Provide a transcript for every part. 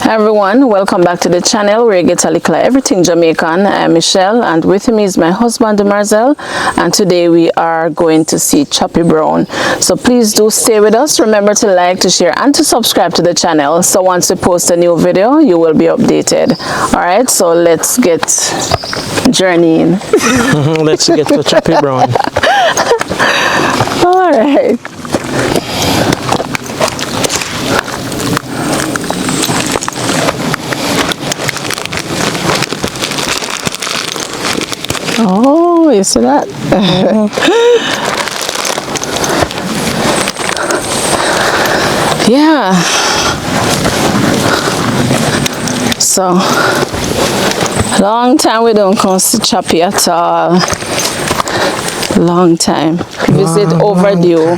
Hi everyone, welcome back to the channel where you get a little everything Jamaican. I'm Michelle and with me is my husband Marcel, and today we are going to see Chappy Brown. So please do stay with us. Remember to like, to share and to subscribe to the channel, so once we post a new video you will be updated. Alright, so let's get journeying. Let's get to Chappy Brown. Alright. Oh, you see that? Yeah. So, long time we don't come to Choppy at all. Long time. Visit overdue.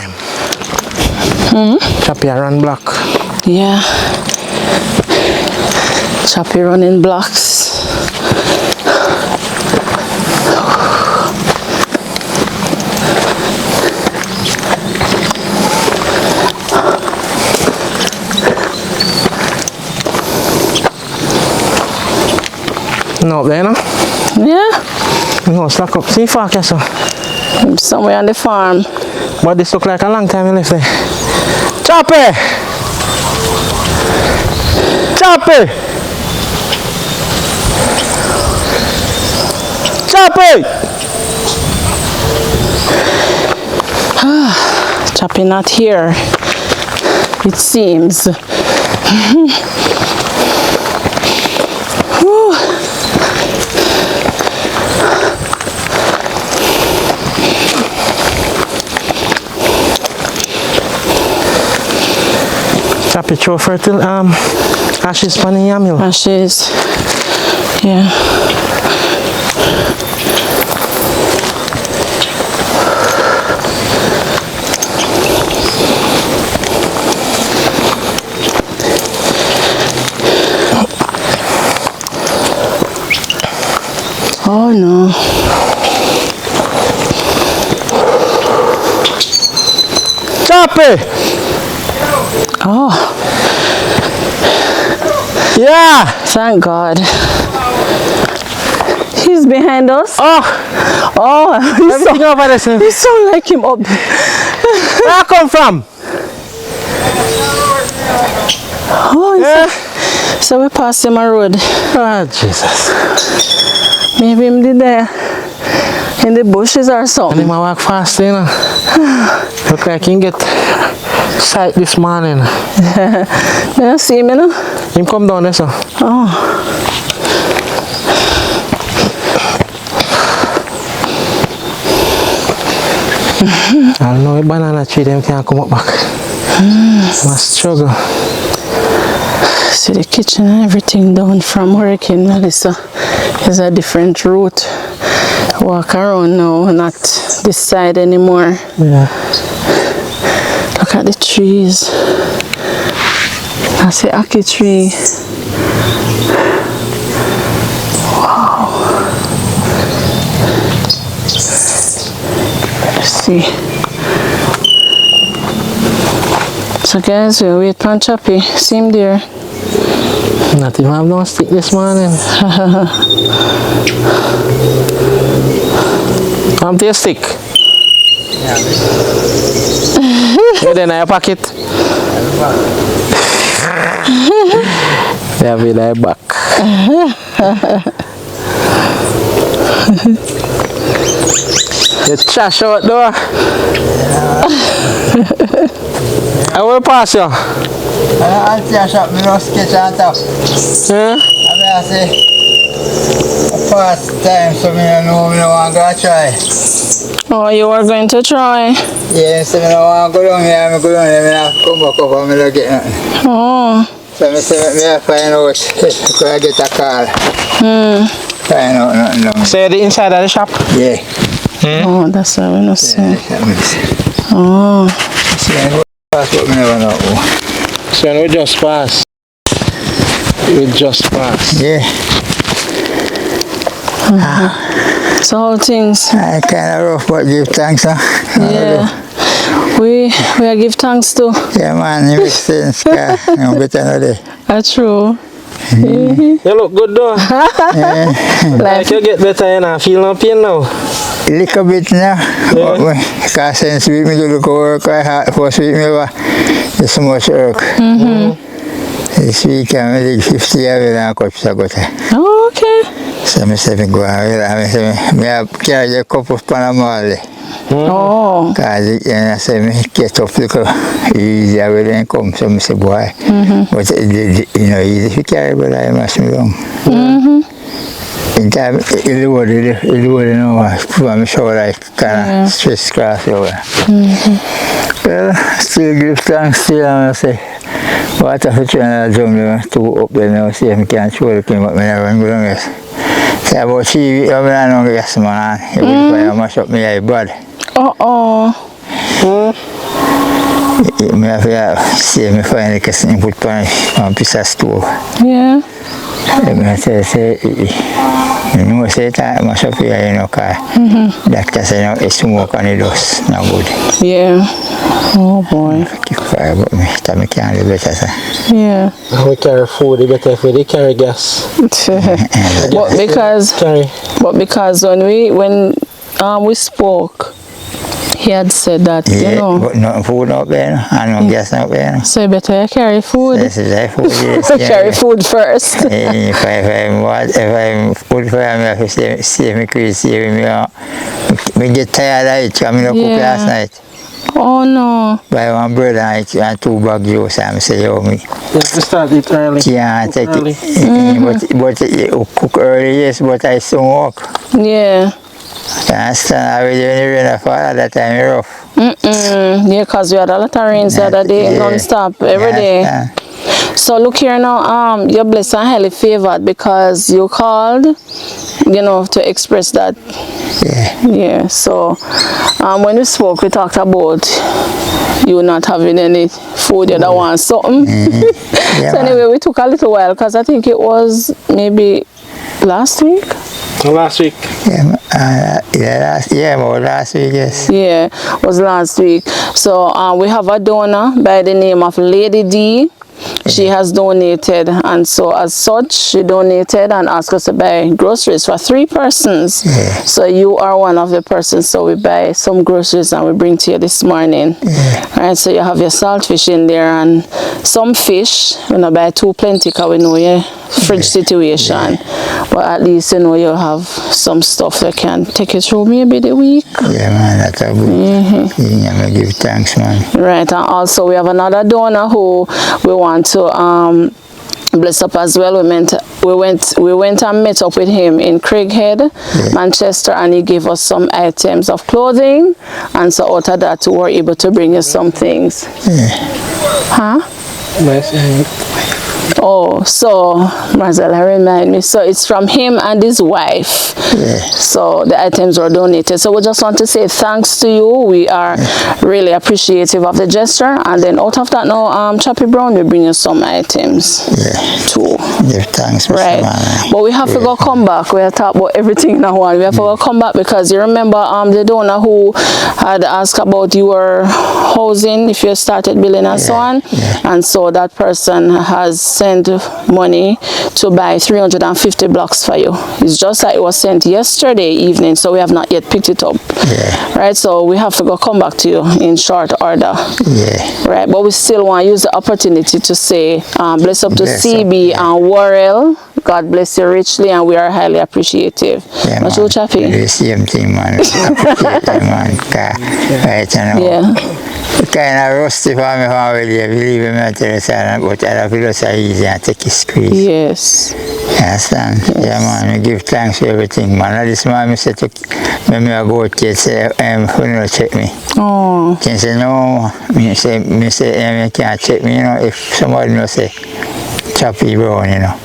Chappy run block. Yeah. Choppy running blocks. No, there, no? Yeah. No, slack up. See, far, Castle. Somewhere on the farm. But this look like a long time you left there. Choppy! Choppy! Choppy! Choppy not here, it seems. Chappy throw fertile ashes pan the yam. Ashes, yeah. Oh no. Choppy! Oh. Yeah! Thank God. He's behind us. Oh! Oh, Everything over there, sir. you sound like him up. Where I come from? Oh, Yeah. so we passed him a road. Oh, Jesus. Maybe him did there in the bushes or And something. he might walk fast, you know. Look like he can get sight this morning. Yeah, see him, you know? Him come down there, sir. Oh. I don't know if banana tree them can't come up back. Must struggle. See the kitchen and everything down from Hurricane Melissa is a different route. Walk around now, not this side anymore. Yeah. Look at the trees. That's the ackee tree. Wow. Let's see. So guys, we'll wait for Choppy. See him there. Not even have no stick this morning. Come to your stick. Yeah. You then I pocket. Yeah, be like back. You trash out door. I will pass you. I'll trash up my sketch on top. Yeah? I say, first time, so I know I want to try. Oh, you are going to try? Yeah, so I want to go down here, I go down here, I come back up and I get nothing. Oh. So I say, I find out, because I get a call. Find out nothing down. So you're the inside of the shop? Yeah. Oh, that's how we know see. Yeah, Oh. so I go past what I never know. So we just pass. We just pass. Yeah. So how things? I kind of rough, but give thanks, huh? Yeah. We give thanks to. Yeah, man, it makes sense. No better no day. That's true. You look good though. Like you get better and I feel no pain now. Little bit now. Because since we do look work, I had for sweet me it's so much work. This week I'm 50 years and I got Oh, okay. so I said, go ahead. I carry a cup of Panama. Oh. Because I said, me get up little easier when they come. So I said, boy. But you know, easy if you carry, but I must be long. In time, it would, you know, put on my shoulder, I kind of stress cross over. Well, still give thanks to you, I say. What if I try to jump to up there now, see if I can show the thing, but I never go down this. Say about 3 weeks, I'm not going to get some man. It will fire mash up my eye bad. I have to see if I find the person put on a piece of stove. Yeah. I say, you know, say that mash up your eye, you know, because doctor say, no, it's smoke and it does not good. Yeah. Oh boy. Keep fire about me, so I can't do better, sir. Yeah. We carry food, better if we carry gas. But because when we spoke, he had said that, yeah, you know. But no food out there, and no gas out there. So you better carry food. This is food, yes. Carry food first. If I'm food for me, I have to see me crazy. Me get tired of it, I don't cook last night. Oh no. Buy one bread and 2 bags of juice, and I say, yo, me. You have to start it early. Yeah, take it. But you cook early, yes, but I still work. Yeah. You understand? I was doing the rain fall at that time, rough. Yeah, because we had a lot of rains the other day, non-stop, every day. So look here now, you're blessed and highly favored because you called, you know, to express that. Yeah, so when we spoke, we talked about you not having any food, you don't want something. So anyway, we took a little while because I think it was maybe last week. Last week. Last week, yes. Yeah, it was last week. So we have a donor by the name of Lady D. She has donated, and so as such, she donated and asked us to buy groceries for 3 persons. So you are one of the persons, so we buy some groceries and we bring to you this morning. Right, so you have your saltfish in there and some fish. We're not buy too plenty because we know your fridge situation. But at least, you know, you'll have some stuff that can take you through maybe the week. Yeah, man, that's a good thing. I'm going to give thanks, man. Right, and also we have another donor who we want to bless up as well. We went and met up with him in Craighead, Manchester, and he gave us some items of clothing, and so out of that we were able to bring you some things. Oh, so Marcella remind me. So it's from him and his wife. So the items were donated. So we just want to say thanks to you. We are really appreciative of the gesture. And then out of that now, Chappy Brown will bring you some items too. Give thanks, Mr. Right. Man. But we have to go come back. We have to talk about everything now. We have to go come back because you remember the donor who had asked about your housing, if you started building and so on. And so that person has sent money to buy 350 blocks for you. It's just like it was sent yesterday evening, so we have not yet picked it up. Right, so we have to go come back to you in short order. Right, but we still want to use the opportunity to say bless up to CB and Warrell. God bless you richly, and we are highly appreciative. Not you, Chappy? The same thing, man. Appreciate them, man. Right, you know. Kind of rusty for me family, believe me, I tell you, but I feel it's easy and take it squeeze. Yes. You understand? Yeah, man, I give thanks for everything, man. I just want me to say, when I go out here, say, who know check me. Oh. Can say, no, me say, you can't check me, you know, if somebody knows say, Chappy Brown, you know.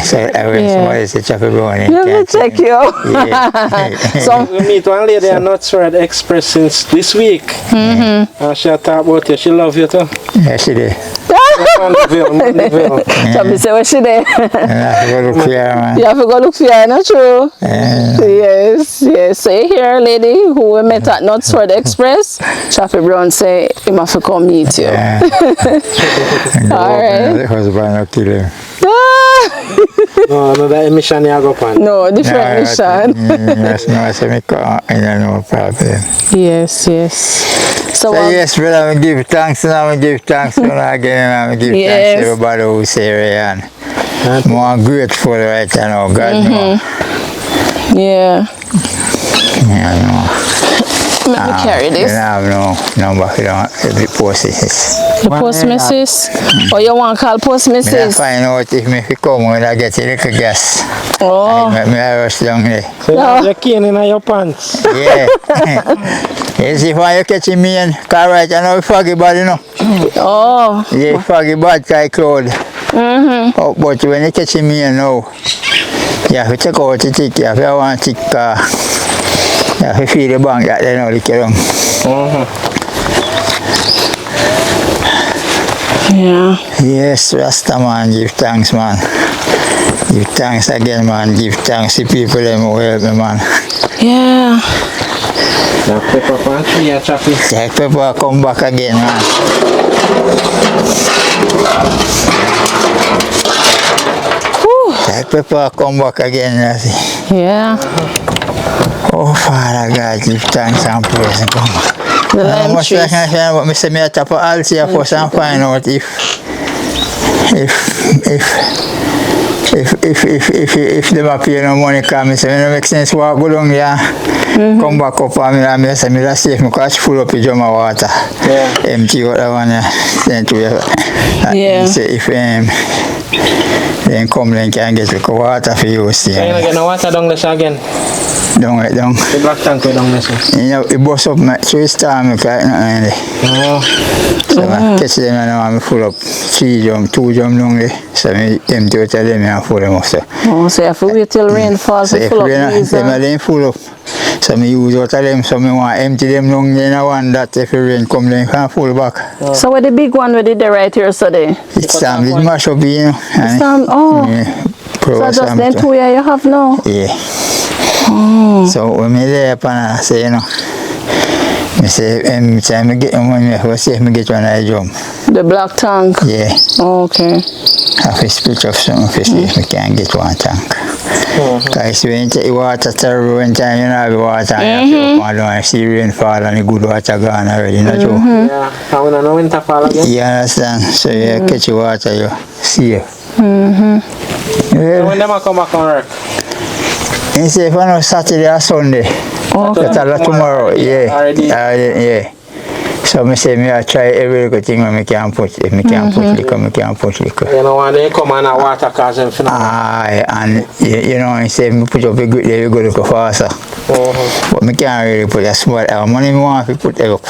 So when somebody say Chappy Brown, you can't check you. So we meet one lady at Nutsford Express since this week. She'll talk about you. She love you too. Yeah, she did. Chappy say what she did. You have to go look for her, man. You have to go look for her, not true? Yes. So you hear, lady, who we met at Nutsford Express, Chappy Brown say, he must come meet you. Alright. Husband will kill him. No, that emission you go on. No, different mission. Yes, no, so me can't, I don't know problem. Yes, yes. So, So yes, brother, I give thanks and I give thanks when I give Yes. thanks to everybody who's here and more grateful right now, God know. yeah. Yeah, no. Let me carry You this. have no number for the post is. The post missus? Or you want to call post I missus? find out if me come when I get a little gas. Oh. I rush down there. So now you're cane in your pants. Yeah. You see why you catching me in car right now foggy bad, you know. Oh. Yeah, foggy bad kind cloud. Oh, but when you catching me in now, you have to take out the tick, you have to want to take you have to feed the bank that they know the down. Yeah. Yes, Rasta man, give thanks man. Give thanks again man, give thanks to people them who help me man. Yeah. Now pepper pan tree and Chappy. Take people come back again man. Whew. Take people come back again, you see. Yeah. Oh Father God, give thanks and praise and come back. The How lime much I trees. can find out, I say me a tap of all see first and find out if them a pay no money come, me say it no make sense walk go down there, come back up and me say me just safe because full up the drum of water. Yeah. Empty out that one send to you. Yeah. Say if then come then can get little water for you see. So you get no water down this again. Down right down. The black tank way down this. You know, it bust up my 3 star me like nothing there. Oh. So I catch them and I'm full up 3 drum, 2 drum long there. So I empty out of them and full them up. So Oh, so you have to wait till rain falls so to if full up rain, these. them are then full up. So I use out of them, so I want empty them long there and I want that if the rain come then can full back. So what the big one we did there right here so they? It's time to mash up, you know. And, Oh. yeah, So just then 2 years you have now? Yeah. So when me there upon I say, you know, me say every time I get money, I say me get one I drum. The black tank? Yeah. Oh, okay. I have to switch off something to see if we can get one tank. Because when you take water terrible one time, you know have water and you have to open down and see rain fall and the good water gone already, you know true? Yeah. And when I know winter fall again. You understand? So you catch your water, you see it. So when them a come back on work. You say if I know Saturday or Sunday, that's a lot tomorrow, yeah. Already. Yeah. So I say I try every little thing when I can put. If I can put liquor, I can put liquor. You know when they come on a water cause them finna. Aye, and you know, I say I put up a good day, you go look faster. But I can't really put a small money I want to put it up.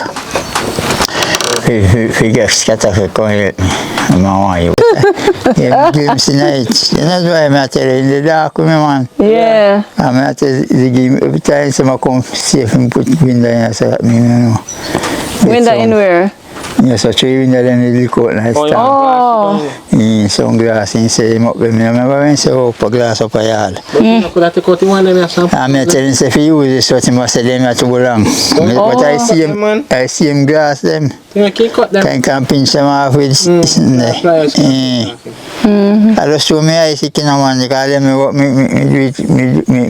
If you get scattered for come help me, I want you. Yeah, games tonight. That's why I tell you in the dark with me man. Yeah. I tell you the game every time someone come safe and put window in so that me know. Window in where? Yeah, so 3 window then the look out nice time. Oh. Sunglass and say him up with me. I remember when say up a glass up a yard. But you could have to cut the one them yourself. And I tell him say if you use this what he must say them have to go wrong. But I see him glass them. You can't cut them. Can pinch them off with this and that. I just show me I see kind of one because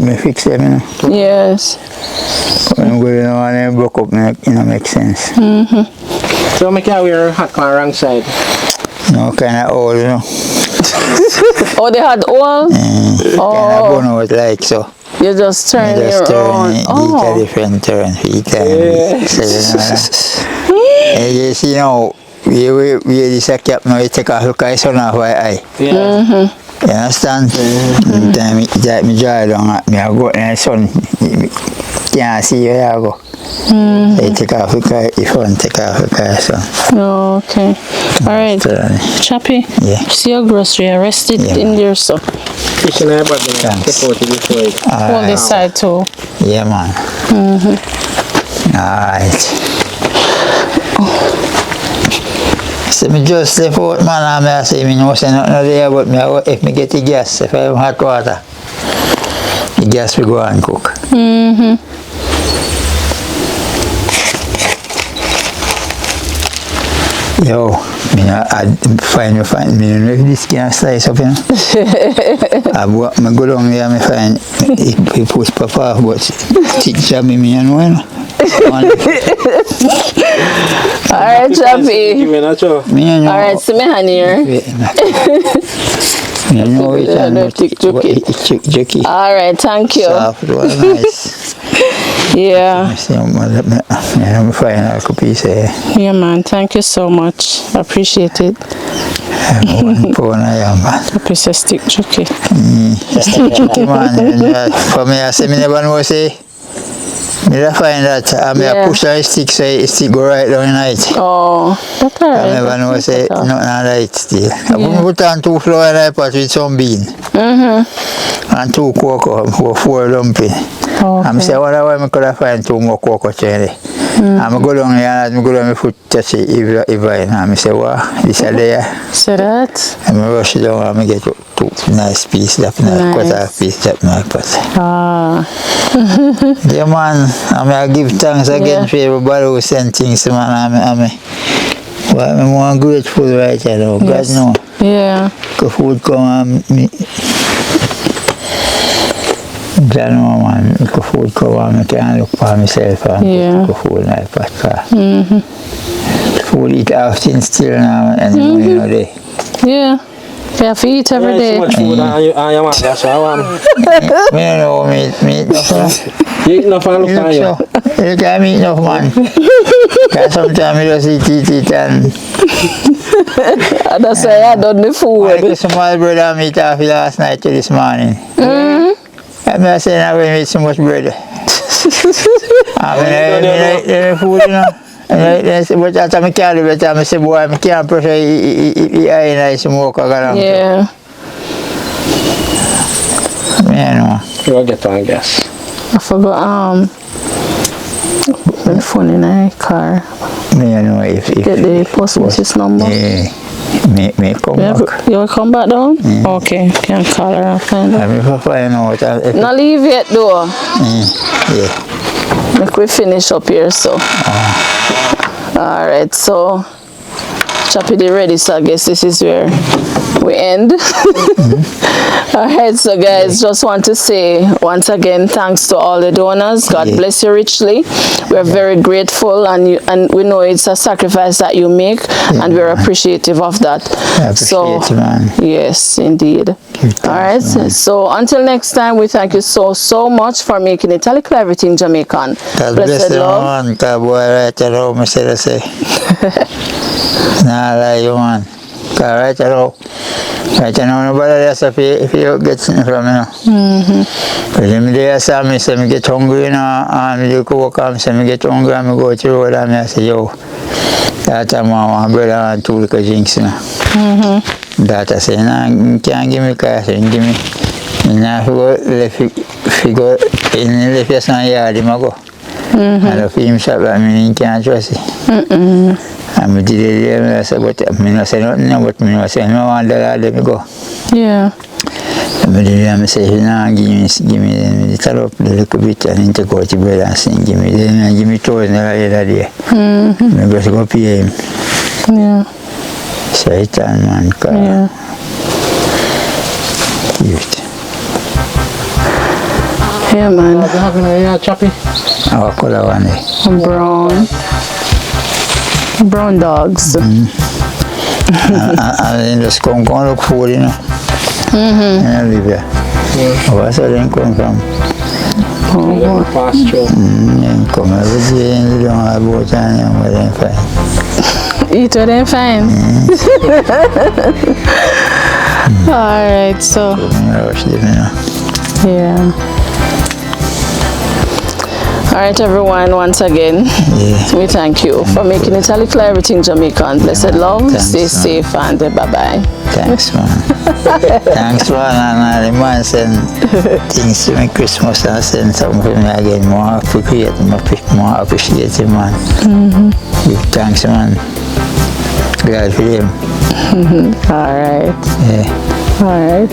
me fix them, you know. Yes. When I'm going on and broke up, you know, make sense. So make you wear a hat on the wrong side. No, kind of old, you know. Oh, they had all? Kind of bone out like so. You just turn You just your turn own. it, Oh. each a different turn, each time. And you see now, we this a cap now, you take off look at sun off my eye. Yeah. You understand? Time me dry down at me, I go in the sun, can't see where I go. So you take off look at your phone, take off look at sun. Oh, okay. Alright. Chappy, Yeah. see your grocery. I rest it Yeah, in there, so. Fish in the bottom. Take out it before it. Hold this side too. Yeah, man. Alright. So me just left out, man, and I say, me no say nothing there, but me, if me get the gas, if I have hot water, the gas will go and cook. Yo, I find me know if this can slice up, you know. I go down there and find he push papa but stick Chappy me and one. Alright, Chappy. Alright, see me hand here. You know it and alright, thank you. Soft, nice. Yeah. I'm final piece here. Yeah, man, thank you so much. I appreciate it. A piece of stick jerky. Stick jerky, man. For me, I say, me never know, say, me find that I push a stick so it stick go right down in it. Oh, that's alright. I never know, say, nothing right still. I put on 2 flour in the pot with some bean. And 2 cocoa for 4 lumpy. Okay. I'm saying, what I could have find 2 more cocoa cherry. I'm go down here and I go down my foot touch it if I and say, wow, this is there. See that? I'm rush down and get 2 nice pieces that quarter piece that my pot. Yeah, man, I give thanks again for everybody who sent things, man. I'm more grateful right now. God know. Yeah. The food come and me. I know, man, the food come and I can look for myself and put the food in my pot. The food eat often still now and you know they. Yeah. You have to eat every day. So much food I want, that's what I want. I don't know, me eat enough. You eat enough and look at you. You can't eat enough, man. Because sometimes you just eat and... That's why I done the food. I took small bread and meat off last night to this morning. I'm not saying I will eat so much bread. I mean, food, you know. But after I can't do it, I say, boy, I can't pressure I smoke around. Yeah. Yeah, no. You'll get one, I guess. I forgot, my phone in my car. Yeah, no, if Get the post office number. Yeah. May come back. You will come back down? Okay, can call her and find out. I'm if I find out. Not leave yet though. Yeah. Make we finish up here, so. Alright, so Chappy ready, so I guess this is where we end. Alright, so guys, just want to say once again thanks to all the donors. God bless you richly. We're very grateful, and we know it's a sacrifice that you make, and we're appreciative of that. So yes, indeed. Alright, so until next time, we thank you so much for making it Likkle Everyting Jamaican. Blessed love. Nah, like you, man. Right now, nobody else if you get something from me. But if they saw me, say me get hungry, you know, and you cook and say me get hungry, and I go to the road and I say, yo, that time I want bread and 2 Likkle drinks, you know. That I say, nah, you can't give me cash, you give me. And if you go in the first yard, you go. And if him shop like me, you can't trust it. And I did it, I said, but I say nothing, but I say, no one let me go. Yeah. And I did it, I say, no, give me the top up a little bit and then go to bread and sing, give me $1,000 the other day. I go to go pay him. Yeah. Satan, man, car. Yeah. Gift. Yeah, man. What are you having here, Chappy? Our color one. Brown dogs. And then just come look food, you know. And I live here. Where's where they come from? Pasture. They come every day and they don't have boat and where they find. Eat where they find. Alright, so. Rush them, you know. Yeah. Alright everyone, once again, we thank you for making it Likkle Everyting Jamaican. Blessed love, stay safe and bye-bye. Thanks, man. Thanks, man. And the man send things to me Christmas and send something for me again. More appreciate it, man. Give thanks, man. Glad for him. Alright. Yeah. Alright.